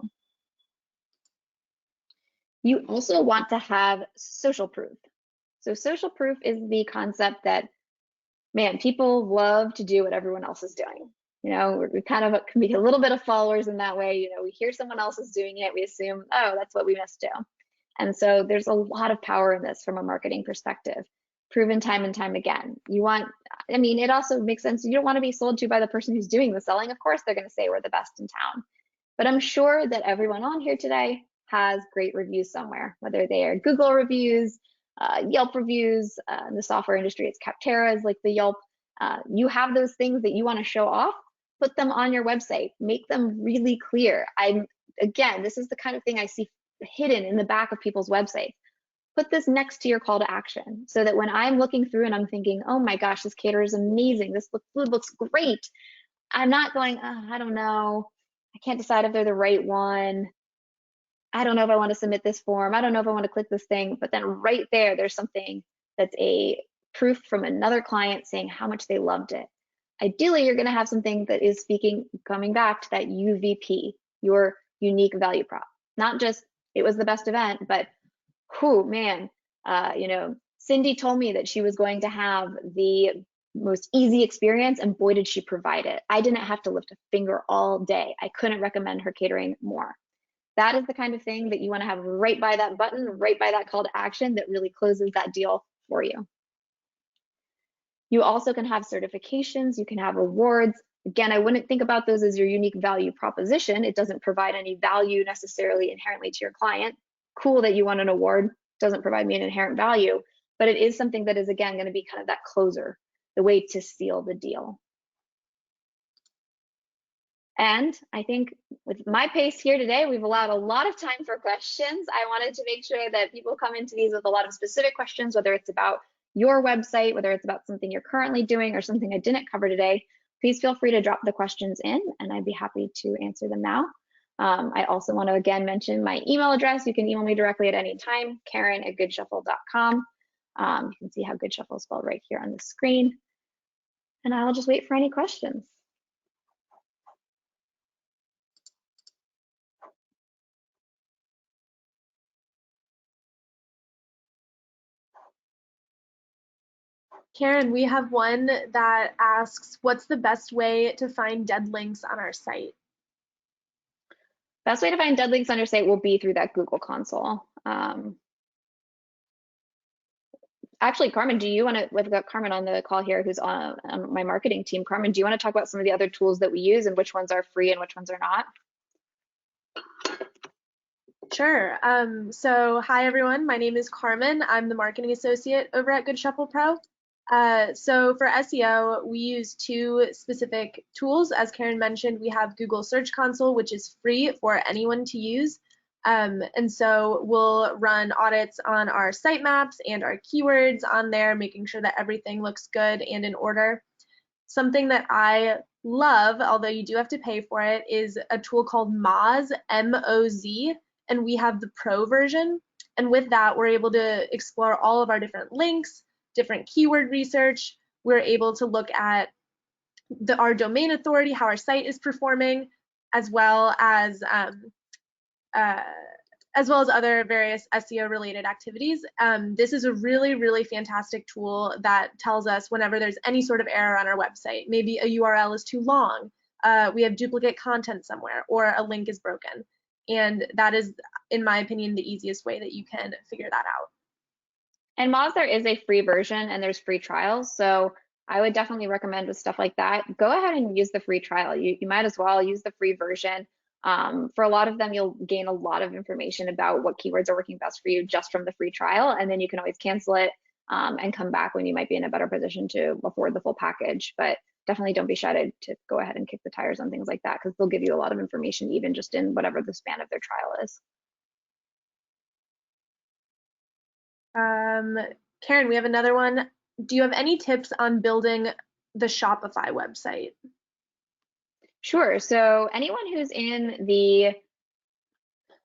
You also want to have social proof. So social proof is the concept that, man, people love to do what everyone else is doing. We kind of can be a little bit of followers in that way. We hear someone else is doing it, we assume, oh, that's what we must do. And so there's a lot of power in this from a marketing perspective. proven time and time again. You want, I mean, it also makes sense. You don't want to be sold to by the person who's doing the selling. Of course, they're going to say we're the best in town. But I'm sure that everyone on here today has great reviews somewhere, whether they are Google reviews, Yelp reviews. In the software industry, it's Capterras, like the Yelp. You have those things that you want to show off, put them on your website, make them really clear. Again, this is the kind of thing I see hidden in the back of people's websites. Put this next to your call to action so that when I'm looking through and I'm thinking, oh my gosh, this caterer is amazing, this food looks great, I'm not going, oh, I don't know, I can't decide if they're the right one, I don't know if I want to submit this form, I don't know if I want to click this thing. But then right there's something that's a proof from another client saying how much they loved it. Ideally, you're going to have something that is coming back to that UVP, your unique value prop. Not just it was the best event, but whew, man, Cindy told me that she was going to have the most easy experience, and boy, did she provide it. I didn't have to lift a finger all day. I couldn't recommend her catering more. That is the kind of thing that you want to have right by that button, right by that call to action that really closes that deal for you. You also can have certifications, you can have awards. Again, I wouldn't think about those as your unique value proposition. It doesn't provide any value necessarily inherently to your client. Cool that you won an award, doesn't provide me an inherent value, but it is something that is, again, going to be kind of that closer, the way to seal the deal. And I think with my pace here today, we've allowed a lot of time for questions. I wanted to make sure that people come into these with a lot of specific questions, whether it's about your website, whether it's about something you're currently doing or something I didn't cover today. Please feel free to drop the questions in and I'd be happy to answer them now. I also want to again mention my email address. You can email me directly at any time, Karen@goodshuffle.com. You can see how Goodshuffle is spelled right here on the screen. And I'll just wait for any questions. Karen, we have one that asks, what's the best way to find dead links on our site? Best way to find dead links on your site will be through that Google console. Actually, Carmen, we've got Carmen on the call here who's on my marketing team. Carmen, do you want to talk about some of the other tools that we use and which ones are free and which ones are not? Sure. So hi, everyone. My name is Carmen. I'm the marketing associate over at Goodshuffle Pro. So for SEO, we use two specific tools. As Karen mentioned, we have Google Search Console, which is free for anyone to use. And so we'll run audits on our sitemaps and our keywords on there, making sure that everything looks good and in order. Something that I love, although you do have to pay for it, is a tool called Moz, M-O-Z, and we have the Pro version. And with that, we're able to explore all of our different links, different keyword research. We're able to look at our domain authority, how our site is performing, as well as other various SEO related activities. This is a really, really fantastic tool that tells us whenever there's any sort of error on our website. Maybe a URL is too long, we have duplicate content somewhere, or a link is broken. And that is, in my opinion, the easiest way that you can figure that out. And Moz, there is a free version and there's free trials. So I would definitely recommend with stuff like that, go ahead and use the free trial. You might as well use the free version. For a lot of them, you'll gain a lot of information about what keywords are working best for you just from the free trial. And then you can always cancel it and come back when you might be in a better position to afford the full package. But definitely don't be shy to go ahead and kick the tires on things like that, because they'll give you a lot of information, even just in whatever the span of their trial is. Karen, we have another one. Do you have any tips on building the Shopify website? Sure. So anyone who's in the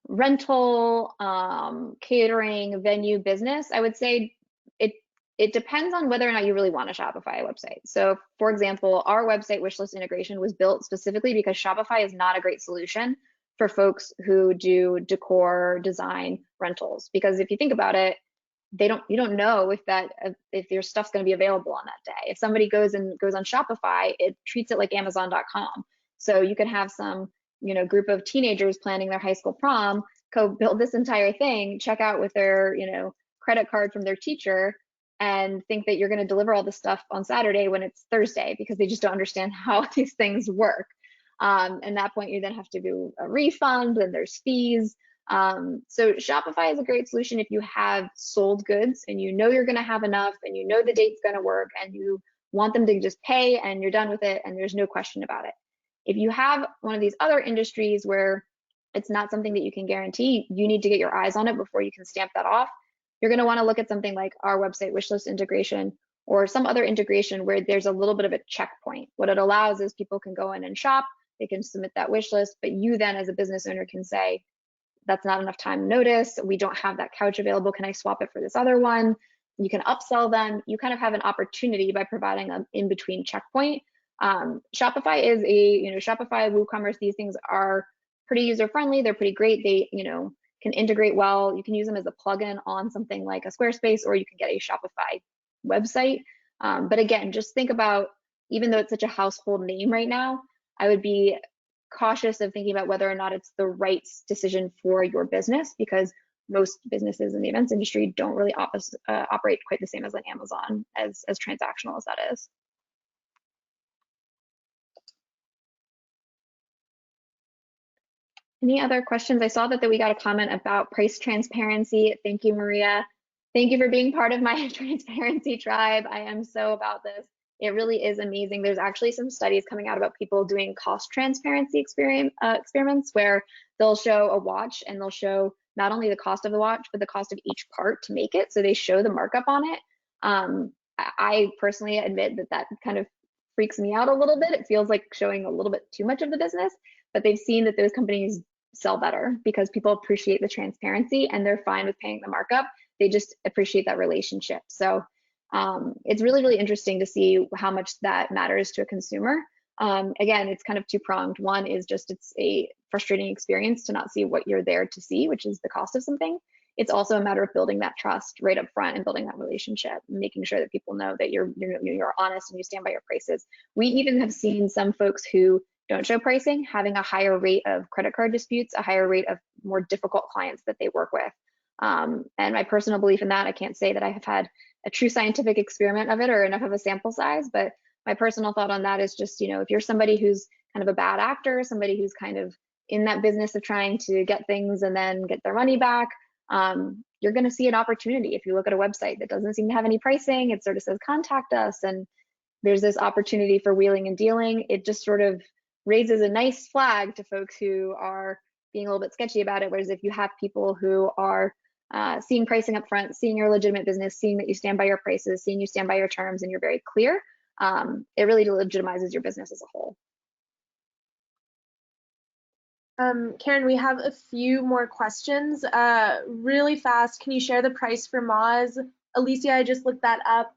rental, catering, venue business, I would say it depends on whether or not you really want a Shopify website. So for example, our website Wishlist integration was built specifically because Shopify is not a great solution for folks who do decor, design, rentals. Because if you think about it, you don't know if your stuff's going to be available on that day. If somebody goes on Shopify, it treats it like Amazon.com. So you could have some group of teenagers planning their high school prom, go build this entire thing, check out with their credit card from their teacher, and think that you're going to deliver all this stuff on Saturday when it's Thursday, because they just don't understand how these things work. And that point, you then have to do a refund, and there's fees. So Shopify is a great solution if you have sold goods and you know you're going to have enough, and you know the date's going to work, and you want them to just pay and you're done with it and there's no question about it. If you have one of these other industries where it's not something that you can guarantee, you need to get your eyes on it before you can stamp that off. You're going to want to look at something like our website Wishlist integration, or some other integration where there's a little bit of a checkpoint. What it allows is people can go in and shop, they can submit that wish list, but you then as a business owner can say, that's not enough time notice, we don't have that couch available, can I swap it for this other one? You can upsell them. You kind of have an opportunity by providing an in-between checkpoint. Shopify is Shopify, WooCommerce, these things are pretty user-friendly. They're pretty great. They, can integrate well. You can use them as a plugin on something like a Squarespace, or you can get a Shopify website. But again, just think about, even though it's such a household name right now, I would be cautious of thinking about whether or not it's the right decision for your business, because most businesses in the events industry don't really operate quite the same as an Amazon, as transactional as that is. Any other questions? I saw that we got a comment about price transparency. Thank you, Maria. Thank you for being part of my transparency tribe. I am so about this. It really is amazing. There's actually some studies coming out about people doing cost transparency experiments where they'll show a watch and they'll show not only the cost of the watch, but the cost of each part to make it. So they show the markup on it. I personally admit that kind of freaks me out a little bit. It feels like showing a little bit too much of the business, but they've seen that those companies sell better because people appreciate the transparency and they're fine with paying the markup. They just appreciate that relationship. So it's really, really interesting to see how much that matters to a consumer. Again, it's kind of two-pronged. One is just it's a frustrating experience to not see what you're there to see, which is the cost of something. It's also a matter of building that trust right up front and building that relationship, making sure that people know that you're honest and you stand by your prices. We even have seen some folks who don't show pricing having a higher rate of credit card disputes, a higher rate of more difficult clients that they work with. And my personal belief in that, I can't say that I have had a true scientific experiment of it or enough of a sample size, but my personal thought on that is just, if you're somebody who's kind of a bad actor, somebody who's kind of in that business of trying to get things and then get their money back, you're going to see an opportunity. If you look at a website that doesn't seem to have any pricing, it sort of says contact us, and there's this opportunity for wheeling and dealing. It just sort of raises a nice flag to folks who are being a little bit sketchy about it. Whereas if you have people who are seeing pricing up front, seeing your legitimate business, seeing that you stand by your prices, seeing you stand by your terms, and you're very clear, it really legitimizes your business as a whole. Karen, we have a few more questions. Really fast, can you share the price for Moz? Alicia, I just looked that up.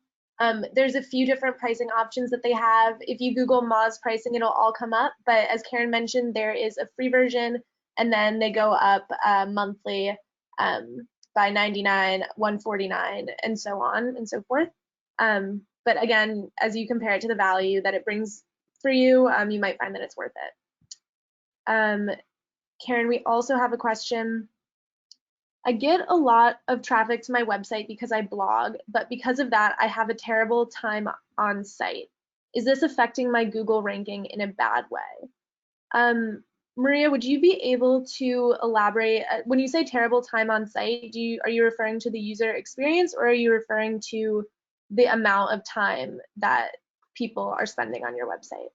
There's a few different pricing options that they have. If you Google Moz pricing, it'll all come up. But as Karen mentioned, there is a free version, and then they go up monthly by $99, $149, and so on and so forth. But again, as you compare it to the value that it brings for you, you might find that it's worth it. Karen, we also have a question. I get a lot of traffic to my website because I blog, but because of that, I have a terrible time on site. Is this affecting my Google ranking in a bad way? Maria, would you be able to elaborate? When you say terrible time on site, are you referring to the user experience, or are you referring to the amount of time that people are spending on your website?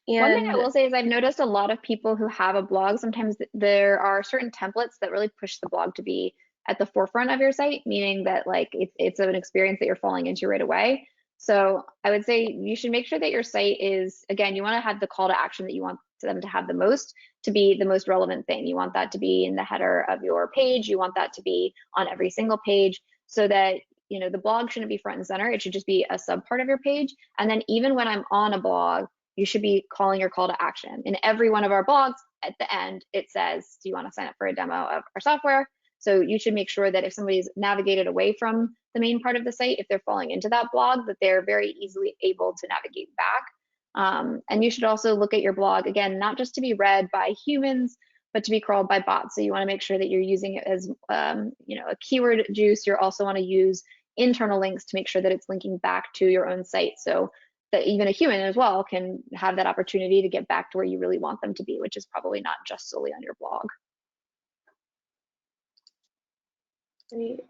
And one thing I will say is I've noticed a lot of people who have a blog, sometimes there are certain templates that really push the blog to be at the forefront of your site, meaning that like it's an experience that you're falling into right away. So I would say you should make sure that your site is, again, you want to have the call to action that you want them to have the most, to be the most relevant thing. You want that to be in the header of your page. You want that to be on every single page, so that the blog shouldn't be front and center. It should just be a sub part of your page. And then even when I'm on a blog, you should be calling your call to action. In every one of our blogs, at the end, it says, do you want to sign up for a demo of our software? So you should make sure that if somebody's navigated away from the main part of the site, if they're falling into that blog, that they're very easily able to navigate back. And you should also look at your blog, again, not just to be read by humans, but to be crawled by bots. So you want to make sure that you're using it as a keyword juice. You also want to use internal links to make sure that it's linking back to your own site, so that even a human as well can have that opportunity to get back to where you really want them to be, which is probably not just solely on your blog. Great.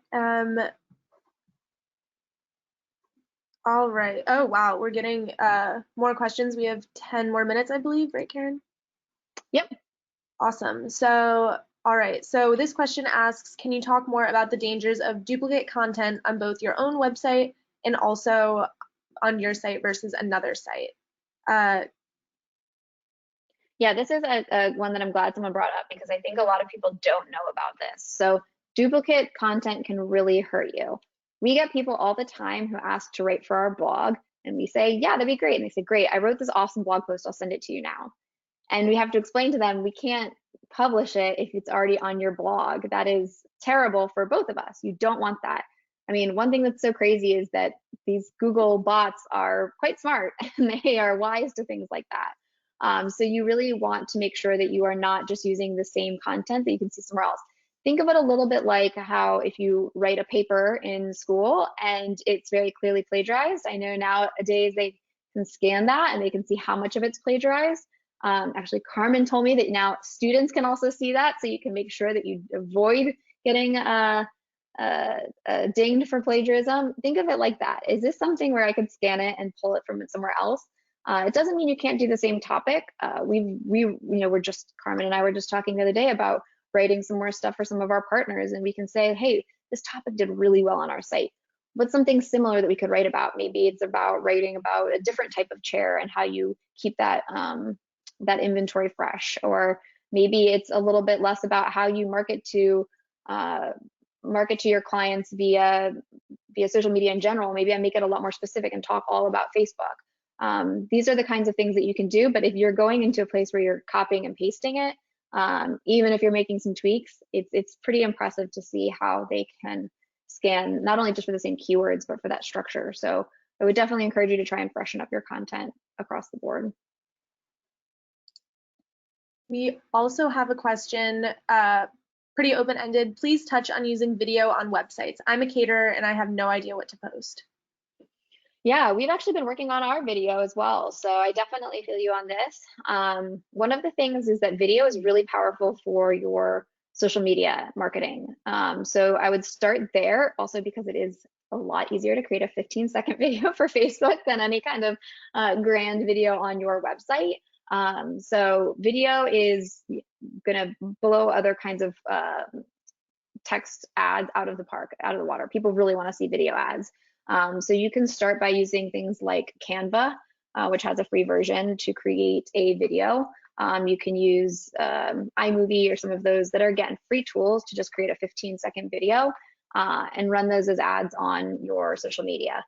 All right. Oh, wow. We're getting more questions. We have 10 more minutes, I believe, right, Karen? Yep. Awesome. So, all right. So this question asks, can you talk more about the dangers of duplicate content on both your own website and also on your site versus another site? Yeah, this is a one that I'm glad someone brought up, because I think a lot of people don't know about this. So duplicate content can really hurt you. We get people all the time who ask to write for our blog, and we say, yeah, that'd be great. And they say, great, I wrote this awesome blog post, I'll send it to you now. And we have to explain to them, we can't publish it if it's already on your blog. That is terrible for both of us. You don't want that. I mean, one thing that's so crazy is that these Google bots are quite smart and they are wise to things like that. So you really want to make sure that you are not just using the same content that you can see somewhere else. Think of it a little bit like how if you write a paper in school and it's very clearly plagiarized. I know nowadays they can scan that and they can see how much of it's plagiarized. Actually, Carmen told me that now students can also see that, so you can make sure that you avoid getting dinged for plagiarism. Think of it like that. Is this something where I could scan it and pull it from somewhere else? It doesn't mean you can't do the same topic. Carmen and I were just talking the other day about writing some more stuff for some of our partners, and we can say, hey, this topic did really well on our site. What's something similar that we could write about? Maybe it's about writing about a different type of chair and how you keep that that inventory fresh, or maybe it's a little bit less about how you market to your clients via social media in general. Maybe I make it a lot more specific and talk all about Facebook. These are the kinds of things that you can do, but if you're going into a place where you're copying and pasting it, even if you're making some tweaks, it's pretty impressive to see how they can scan not only just for the same keywords, but for that structure. So I would definitely encourage you to try and freshen up your content across the board. We also have a question, pretty open-ended. Please touch on using video on websites. I'm a caterer and I have no idea what to post. Yeah, we've actually been working on our video as well, so I definitely feel you on this. One of the things is that video is really powerful for your social media marketing. So I would start there, also because it is a lot easier to create a 15-second video for Facebook than any kind of grand video on your website. So video is gonna blow other kinds of text ads out of the water. People really want to see video ads. So you can start by using things like Canva, which has a free version to create a video. You can use iMovie or some of those that are, again, free tools to just create a 15-second video and run those as ads on your social media.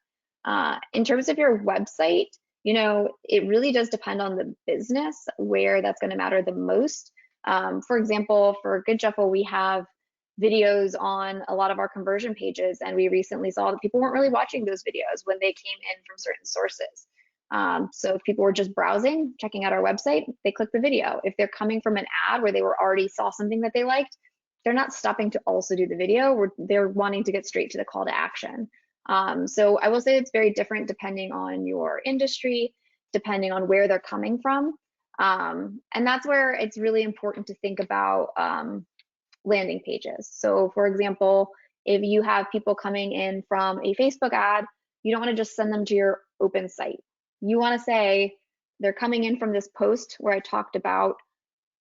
In terms of your website, it really does depend on the business where that's going to matter the most. For example, for Goodshuffle, we have videos on a lot of our conversion pages, and we recently saw that people weren't really watching those videos when they came in from certain sources. So if people were just browsing, checking out our website, they click the video. If they're coming from an ad where they already saw something that they liked, they're not stopping to also do the video. They're wanting to get straight to the call to action. So I will say it's very different depending on your industry, depending on where they're coming from. And that's where it's really important to think about landing pages. So for example, if you have people coming in from a Facebook ad, you don't want to just send them to your open site. You want to say they're coming in from this post where I talked about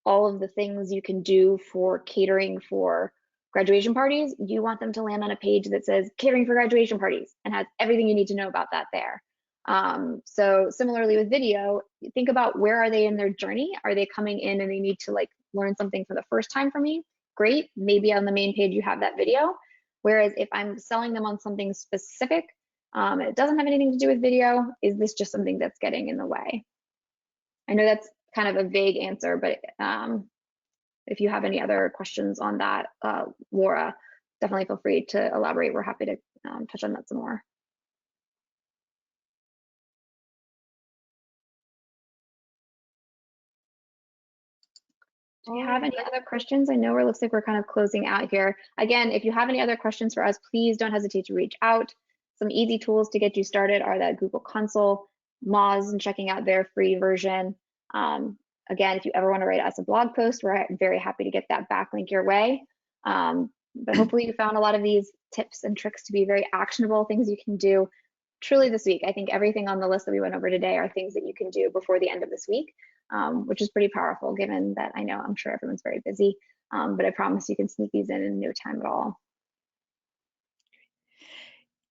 all of the things you can do for catering for graduation parties. You want them to land on a page that says catering for graduation parties and has everything you need to know about that there. So similarly with video, think about where are they in their journey? Are they coming in and they need to learn something for the first time from me? Great, maybe on the main page you have that video. Whereas if I'm selling them on something specific, it doesn't have anything to do with video, is this just something that's getting in the way? I know that's kind of a vague answer, but if you have any other questions on that, Laura, definitely feel free to elaborate. We're happy to touch on that some more. Do you have any other questions? I know it looks like we're kind of closing out here. Again, if you have any other questions for us, please don't hesitate to reach out. Some easy tools to get you started are that Google Console, Moz, and checking out their free version. Again, if you ever want to write us a blog post, we're very happy to get that backlink your way. But hopefully you found a lot of these tips and tricks to be very actionable, things you can do truly this week. I think everything on the list that we went over today are things that you can do before the end of this week, which is pretty powerful given that I'm sure everyone's very busy, but I promise you can sneak these in no time at all.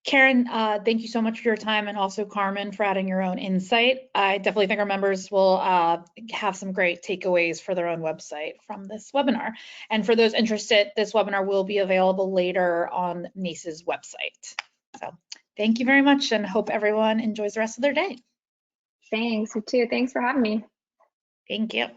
Karen, thank you so much for your time, and also Carmen for adding your own insight. I definitely think our members will have some great takeaways for their own website from this webinar. And for those interested, this webinar will be available later on NACE's website. So thank you very much, and hope everyone enjoys the rest of their day. Thanks, you too. Thanks for having me. Thank you.